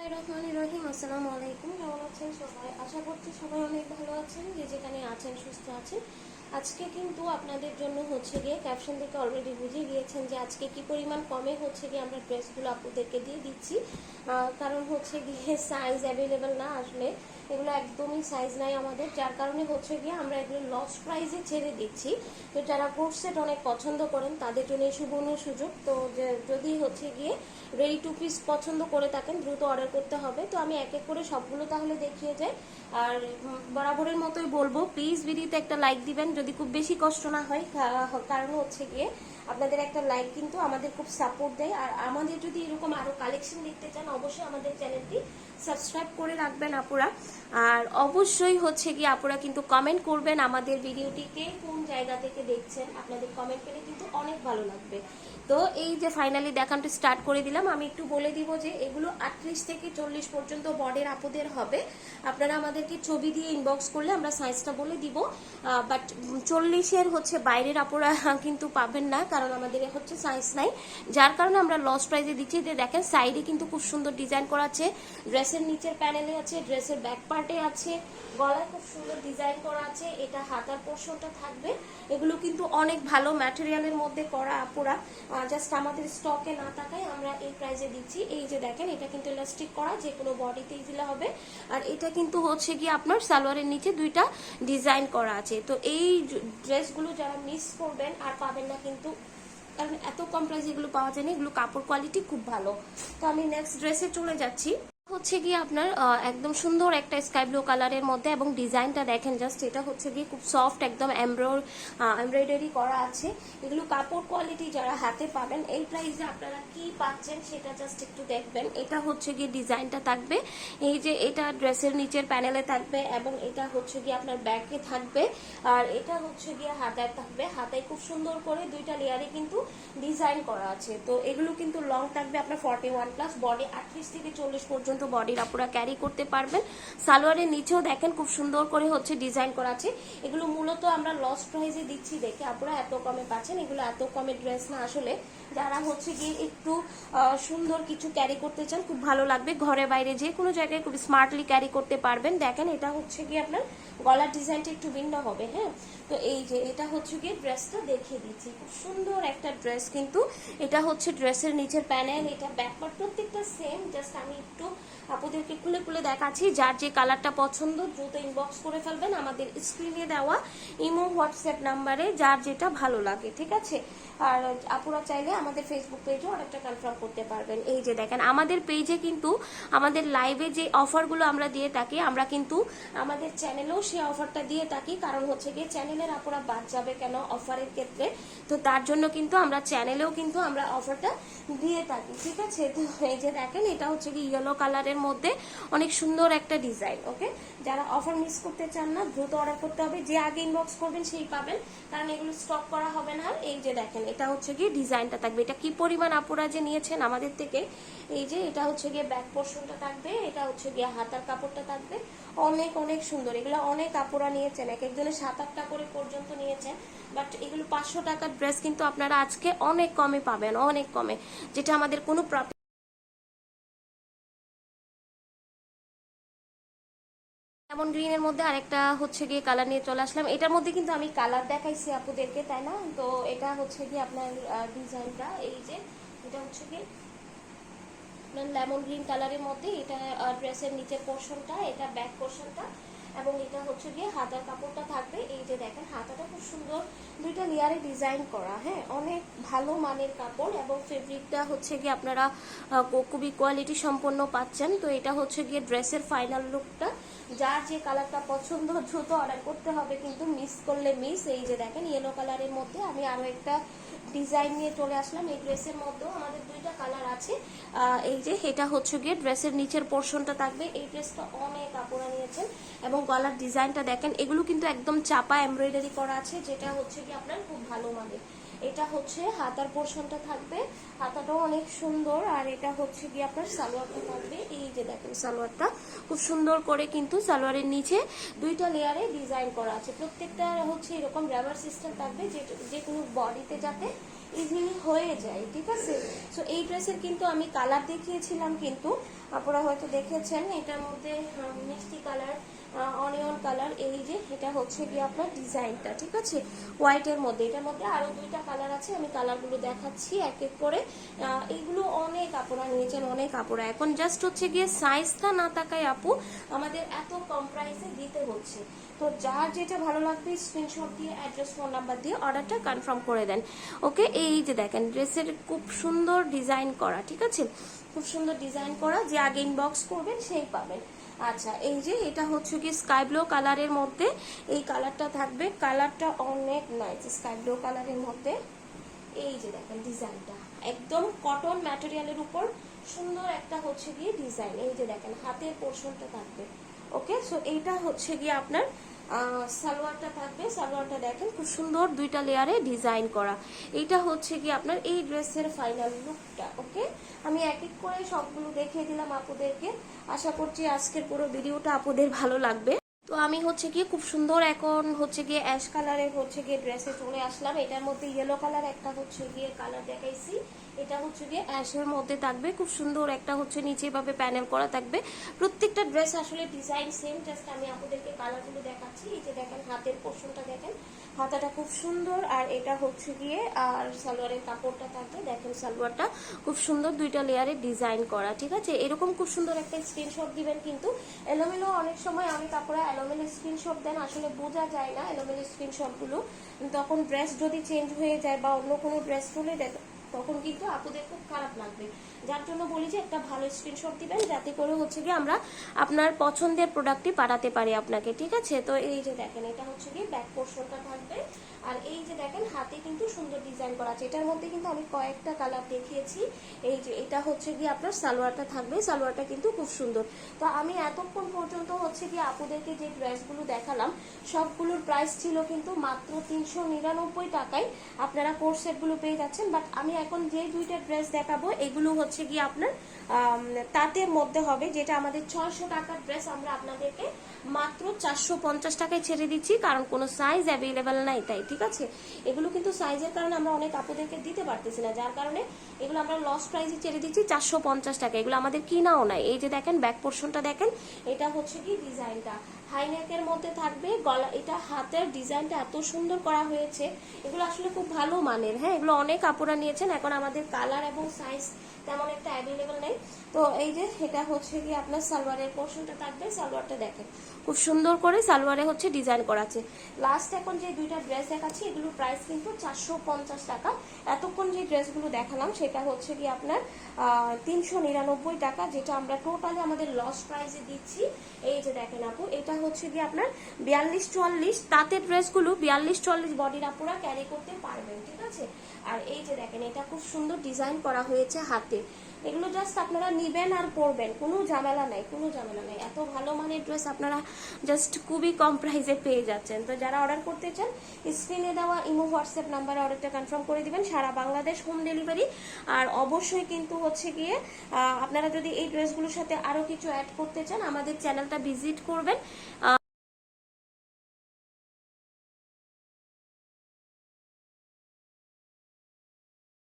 রহিম, আসসালামু আলাইকুম। কেমন আছেন সবাই? আশা করছি সবাই অনেক ভালো আছেন, যে যেখানে আছেন সুস্থ আছেন। আজকে কিন্তু আপনাদের জন্য গিয়ে ক্যাপশন থেকে অলরেডি বুঝে গিয়েছেন যে আজকে কি পরিমাণ কমে গিয়ে আমরা ড্রেসগুলো আপনাদেরকে দিয়ে দিচ্ছি। কারণ গিয়ে সাইজ অ্যাভেলেবেল না, আসলে এগুলো একদমই সাইজ নাই আমাদের, যার কারণে গিয়ে আমরা এগুলো লস প্রাইসে ছেড়ে দিচ্ছি। তো যারা কোট সেট অনেক পছন্দ করেন তাদের জন্য এই সুবর্ণ সুযোগ। তো যদি গিয়ে রেডি টু পিস পছন্দ করে থাকেন দ্রুত অর্ডার করতে হবে। তো আমি এক এক করে সবগুলো তাহলে দেখিয়ে যাই। আর বরাবরের মতোই বলবো, প্লিজ ভিডিওতে একটা লাইক দিবেন যদি খুব বেশি কষ্ট না হয়, কারণ গিয়ে আপনাদের একটা লাইক কিন্তু আমাদের খুব সাপোর্ট দেয়। আর আমাদের যদি এরকম আরো কালেকশন দেখতে চান অবশ্যই আমাদের চ্যানেলটি সাবস্ক্রাইব করে রাখবেন আপুরা। আর অবশ্যই গিয়ে আপুরা কিন্তু কমেন্ট করবেন আমাদের ভিডিওটিকে কোন জায়গা থেকে দেখছেন। আপনাদের কমেন্ট পেলে কিন্তু অনেক ভালো লাগবে। তো এই যে ফাইনালি দেখানটা স্টার্ট করে দিলাম। আমি একটু বলে দিব যে এগুলো 38 থেকে 40 পর্যন্ত বডির আপুদের হবে। আপনারা আমাদেরকে ছবি দিয়ে ইনবক্স করলে আমরা সাইজটা বলে দিব। বাট 40-এর বাইরের আপুরা কিন্তু পাবেন না, কারণ আমাদের সাইজ নাই, যার কারণে আমরা লস প্রাইসে দিচ্ছি। যে দেখেন সাইডে কিন্তু খুব সুন্দর ডিজাইন করা আছে, ড্রেসের নিচের প্যানেলে আছে, ড্রেসের ব্যাক পার্টে আছে, গলায় খুব সুন্দর ডিজাইন করা আছে। এটা হাতার পোর্শনটা থাকবে। এগুলো কিন্তু অনেক ভালো ম্যাটেরিয়ালের মধ্যে করা আপুরা, জাস্ট আমাদের স্টকে না থাকায় আমরা এই প্রাইসে দিচ্ছি। এই যে দেখেন এটা কিন্তু ইলাস্টিক করা, যে কোনো বডিতে ইজিলা হবে। আর এটা কিন্তু গিয়ে আপনার সালোয়ারের নিচে দুইটা ডিজাইন করা আছে। তো এই ড্রেসগুলো যারা মিস করবেন আর পাবেন না কিন্তু, কারণ এত কম প্রাইসে এগুলো পাওয়া যায় না, এগুলো কাপড় কোয়ালিটি খুব ভালো। তো আমি নেক্সট ড্রেসে চলে যাচ্ছি। গিয়ে আপনার একদম সুন্দর একটা স্কাই ব্লু কালারের মধ্যে, এবং ডিজাইনটা দেখেন জাস্ট, এটা গিয়ে খুব সফট একদম এমব্রয়ডারি করা আছে। এগুলো কাপড় কোয়ালিটি যারা হাতে পাবেন, এই প্রাইসে আপনারা কি পাচ্ছেন সেটা জাস্ট একটু দেখবেন। এটা গিয়ে ডিজাইনটা থাকবে, এই যে এটা ড্রেসের নিচের প্যানেলে থাকবে, এবং এটা গিয়ে আপনার ব্যাকে থাকবে। আর এটা গিয়ে হাতায় থাকবে, হাতায় খুব সুন্দর করে দুইটা লেয়ারে কিন্তু ডিজাইন করা আছে। তো এগুলো কিন্তু লং থাকবে আপনার 41+, বডি 38 থেকে 40 পর্যন্ত বডির আপুরা ক্যারি করতে পারবেন। সালোয়ারের নিচেও দেখেন খুব সুন্দর করে ডিজাইন করা আছে। এগুলো মূলত আমরা লস প্রাইসে দিচ্ছি দেখে আপুরা এত কমে পাচ্ছেন। এগুলো এত কমে ড্রেস না, আসলে যারা গিয়ে একটু সুন্দর কিছু ক্যারি করতে চান, খুব ভালো লাগবে, ঘরে বাইরে যে কোনো জায়গায় খুব স্মার্টলি ক্যারি করতে পারবেন। দেখেন এটা গিয়ে আপনার গলার ডিজাইনটা একটু ভিন্ন হবে। হ্যাঁ, তো এই যে এটা গিয়ে ড্রেসটা দেখিয়ে দিচ্ছি, খুব সুন্দর একটা ড্রেস কিন্তু। এটা ড্রেসের নিচের প্যানেল, এটা ব্যাকপার্ট প্রত্যেকটা সেম। জাস্ট আমি একটু আপুদেরকে খুলে খুলে দেখাচ্ছি। যার যে কালারটা পছন্দ দ্রুত ইনবক্স করে ফেলবেন আমাদের স্ক্রিনে দেওয়া ইমো হোয়াটসঅ্যাপ নাম্বারে, যার যেটা ভালো লাগে, ঠিক আছে। আর আপুরা চাইলে আমাদের ফেসবুক পেজে অনেকটা কনফার্ম করতে পারবেন। এই যে দেখেন আমাদের পেজে কিন্তু আমাদের লাইভে যে অফারগুলো আমরা দিয়ে থাকি, আমরা কিন্তু আমাদের চ্যানেলেও সেই অফারটা দিয়ে থাকি। কারণ গিয়ে চ্যানেলের আপুরা বাদ যাবে কেন অফারের ক্ষেত্রে, তো তার জন্য কিন্তু আমরা চ্যানেলেও কিন্তু আমরা অফারটা দিয়ে থাকি, ঠিক আছে। তো এই যে দেখেন এটা গিয়ে ইয়েলো কালারের মধ্যে অনেক সুন্দর একটা ডিজাইন। ওকে, যারা অফার মিস করতে চান না দ্রুত অর্ডার করতে হবে, যে আগে ইনবক্স করবেন সেই পাবেন, কারণ এগুলো স্টক করা হবে না। এই যে দেখেন এটা গিয়ে ডিজাইনটা থাকবে, এটা কি পরিমাণ আপুরা যে নিয়েছেন আমাদের থেকে। এই যে এটা গিয়ে ব্যাক পোর্শনটা থাকবে, এটা গিয়ে হাতার কাপড়টা থাকবে, অনেক অনেক সুন্দর। এগুলো অনেক আপুরা নিয়েছেন, এক একজনে 7-8টা করে পর্যন্ত নিয়েছেন। বাট এগুলো 500 টাকার ড্রেস কিন্তু আপনারা আজকে অনেক কমে পাবেন, অনেক কমে, যেটা আমাদের কোনো প্রফিট। লেমন গ্রিনের মধ্যে আরেকটা গিয়ে কালার নিয়ে চলে আসলাম। এটার মধ্যে কিন্তু আমি কালার দেখাইছি আপুদেরকে, তাই না? তো এটা গিয়ে আপনার ডিজাইনটা, এই যে এটা গিয়ে লেমন গ্রিন কালারের মধ্যে, এটা ড্রেসের নিচের পোর্শনটা, এটা ব্যাক পোর্শনটা, এবং এটা গিয়ে হাতার কাপড়টা থাকবে। এই যে দেখেন হাতাটা খুব সুন্দর দুইটা লেয়ারে ডিজাইন করা। হ্যাঁ, অনেক ভালো মানের কাপড়, এবং ফেব্রিকটা গিয়ে আপনারা খুবই কোয়ালিটি সম্পন্ন পাচ্ছেন। তো এটা গিয়ে ড্রেসের ফাইনাল লুকটা। যার যে কালারটা পছন্দ দ্রুত অর্ডার করতে হবে, কিন্তু মিস করলে মিস। এই যে দেখেন ইয়েলো কালারের মধ্যে আমি আরো একটা ডিজাইন নিয়ে চলে আসলাম। এই ড্রেসের মধ্যেও আমাদের দুইটা কালার আছে। এই যে এটা গিয়ে ড্রেসের নিচের পোর্শনটা থাকবে। এই ড্রেসটা অনেক আপুরা নিয়েছেন, এবং গলার ডিজাইনটা দেখেন, এগুলো কিন্তু একদম চাপা এমব্রয়ডারি করা আছে, যেটা গিয়ে আপনার খুব ভালো মানের। এটা হাতার পোর্শনটা থাকবে, হাতাটাও অনেক সুন্দর। আর এটা গিয়ে আপনার সালোয়ারটা থাকবে। এই যে দেখেন সালোয়ারটা খুব সুন্দর করে কিন্তু সালোয়ারের নিচে দুইটা লেয়ারে ডিজাইন করা আছে। প্রত্যেকটা এরকম রাবার সিস্টেম থাকবে, যে কোনো বডিতে যাতে ইজিলি হয়ে যায়, ঠিক আছে। সো এই ড্রেসের কিন্তু আমি কালার দেখিয়েছিলাম, কিন্তু আপনারা হয়তো দেখেছেন এটার মধ্যে মিষ্টি কালার, অনিয়ন কালার, এই যে এটা হচ্ছে গিয়ে আপনার ডিজাইনটা, ঠিক আছে, হোয়াইটের মধ্যে। এটার মধ্যে আরো 2টা কালার আছে, আমি কালারগুলো দেখাচ্ছি এক এক করে। এইগুলো অনেক আপুরা নিয়েছেন, অনেক আপুরা। এখন জাস্ট হচ্ছে গিয়ে সাইজটা না তাকায় আপু আমাদের এত কম প্রাইসে দিতে হচ্ছে। তো যার যেটা ভালো লাগবে স্ক্রিনশট দিয়ে অ্যাড্রেস ফোন নাম্বার দিয়ে অর্ডারটা কনফার্ম করে দেন। ওকে, এই যে দেখেন ড্রেসের খুব সুন্দর ডিজাইন করা, ঠিক আছে, খুব সুন্দর ডিজাইন করা, যে আগে ইনবক্স করবেন সেই পাবেন। আচ্ছা, এই যে এটা হচ্ছে কি স্কাই ব্লু কালারের মধ্যে এই কালারটা থাকবে, কালারটা অনেক নাইস স্কাই ব্লু কালারের মধ্যে। এই যে দেখেন ডিজাইনটা একদম কটন ম্যাটেরিয়ালের উপর সুন্দর একটা হচ্ছে গিয়ে ডিজাইন। এই যে দেখেন হাতের পোর্শনটা থাকবে। ওকে, সো এইটা হচ্ছে গিয়ে আপনার সালোয়ারটা থাকবে। সালোয়ারটা দেখেন খুব সুন্দর 2টা লেয়ারে ডিজাইন করা। এইটা হচ্ছে কি আপনার এই ড্রেসের ফাইনাল লুকটা। ওকে, আমি এক এক করে সবগুলো দেখিয়ে দিলাম আপুদেরকে। আশা করছি আজকের পুরো ভিডিওটা আপুদের ভালো লাগবে। তো আমি হচ্ছে গিয়ে খুব সুন্দর এখন হচ্ছে গিয়ে অ্যাশ কালারের হচ্ছে গিয়ে ড্রেসে চলে আসলাম। এটার মধ্যে ইয়েলো কালার একটা হচ্ছে গিয়ে কালার দেখাইছি, এটা হচ্ছে গিয়ে অ্যাশের মধ্যে থাকবে, খুব সুন্দর একটা হচ্ছে নিচে ভাবে প্যানেল করা থাকবে। প্রত্যেকটা ড্রেস আসলে ডিজাইন সেম, জাস্ট আমি আপনাদেরকে কালারগুলো দেখাচ্ছি। এই যে দেখেন হাতের পোর্শনটা দেখেন, হাতাটা খুব সুন্দর, আর এটা হচ্ছে গিয়ে আর সালোয়ারের কাপড়টা থাকবে। দেখেন সালোয়ারটা খুব সুন্দর 2টা লেয়ারে ডিজাইন করা, ঠিক আছে। এরকম খুব সুন্দর একটা স্ক্রিনশট দিবেন, কিন্তু এলোমেলো অনেক সময় অনেক আপুরা এলোমেলো স্ক্রিনশট দেন, আসলে বোঝা যায় না এলোমেলো স্ক্রিনশটগুলো, তখন ড্রেস যদি চেঞ্জ হয়ে যায় বা অন্য কোনো ড্রেস তুলে দেয় তখন কিন্তু আপুদের খুব খারাপ লাগবে। যার জন্য বলি যে একটা ভালো স্ক্রিনশট দিবেন, যাতে করে হচ্ছে গিয়ে আমরা আপনার পছন্দের প্রোডাক্টটি পাঠাতে পারি আপনাকে, ঠিক আছে। তো এই যে দেখেন এটা হচ্ছে গিয়ে ব্যাক পোর্শনটা থাকবে, আর এই যে দেখেন হাতে কিন্তু সুন্দর ডিজাইন করা আছে। এটার মধ্যে কিন্তু আমি কয়েকটা কালার দেখিয়েছি। এই যে এটা হচ্ছে গিয়ে আপনার সালোয়ারটা থাকবে, সালোয়ারটা কিন্তু খুব সুন্দর। তো আমি এতক্ষণ পর্যন্ত হচ্ছে গিয়ে আপুদেরকে যে ড্রেসগুলো দেখালাম সবগুলোর প্রাইস ছিল কিন্তু মাত্র 399 টাকায় আপনারা কোর্স সেটগুলো পেয়ে যাচ্ছেন। বাট আমি এখন যে 2টা ড্রেস দেখাবো এগুলো হচ্ছে গিয়ে আপনার তাঁতের মধ্যে হবে, যেটা আমাদের 600 টাকার ড্রেস আমরা আপনাদেরকে মাত্র 450 টাকায় ছেড়ে দিচ্ছি, কারণ কোনো সাইজ অ্যাভেলেবেল নাই তাই, ঠিক আছে। এগুলো কিন্তু সাইজের কারণে আমরা অনেক আপুদেরকে দিতে পারতেছি না, যার কারণে এগুলো আমরা লস প্রাইসে ছেড়ে দিচ্ছি 450 টাকা। এগুলো আমাদের কিনাও নাই। এই যে দেখেন ব্যাক পোর্শনটা দেখেন, এটা হচ্ছে কি ডিজাইনটা হাইনেকের মধ্যে থাকবে, গলা এটা হাতের ডিজাইনটা এত সুন্দর করা হয়েছে, এগুলো আসলে খুব ভালো মানের। হ্যাঁ, এগুলো অনেক কাপড়া নিয়েছেন, এখন আমাদের কালার এবং সাইজ তেমন একটা অ্যাভেলেবেল নেই। তো এই যে এটা হচ্ছে কি আপনার সালোয়ারের পোর্শনটা থাকবে, সালোয়ারটা দেখেন খুব সুন্দর করে সালোয়ারে হচ্ছে ডিজাইন করা আছে। লাস্ট এখন যে 2টা ড্রেস দেখাচ্ছি এগুলোর প্রাইস কিন্তু 450 টাকা। এতক্ষণ যে ড্রেসগুলো দেখালাম সেটা হচ্ছে কি আপনার 399 টাকা, যেটা আমরা টোটালি আমাদের লস প্রাইসে দিচ্ছি। এই যে দেখেন আপু, এটা হচ্ছে কি আপনার 42-44 তাঁতের ড্রেসগুলো 42-44 বডির আপুরা ক্যারি করতে পারবেন, ঠিক আছে। আর এই যে দেখেন এটা খুব সুন্দর ডিজাইন করা হয়েছে হাতে। এগুলো জাস্ট আপনারা নিবেন আর পরবেন, কোনো ঝামেলা নাই, কোনো ঝামেলা নাই। এত ভালো মানের ড্রেস আপনারা জাস্ট খুবই কম প্রাইসে পেয়ে যাচ্ছেন। তো যারা অর্ডার করতে চান স্ক্রিনে দেওয়া ইমো হোয়াটসঅ্যাপ নাম্বারে অর্ডারটা কনফার্ম করে দিবেন, সারা বাংলাদেশ হোম ডেলিভারি। আর অবশ্যই কিন্তু হচ্ছে গিয়ে আপনারা যদি এই ড্রেসগুলোর সাথে আরও কিছু অ্যাড করতে চান আমাদের চ্যানেলটা ভিজিট করবেন।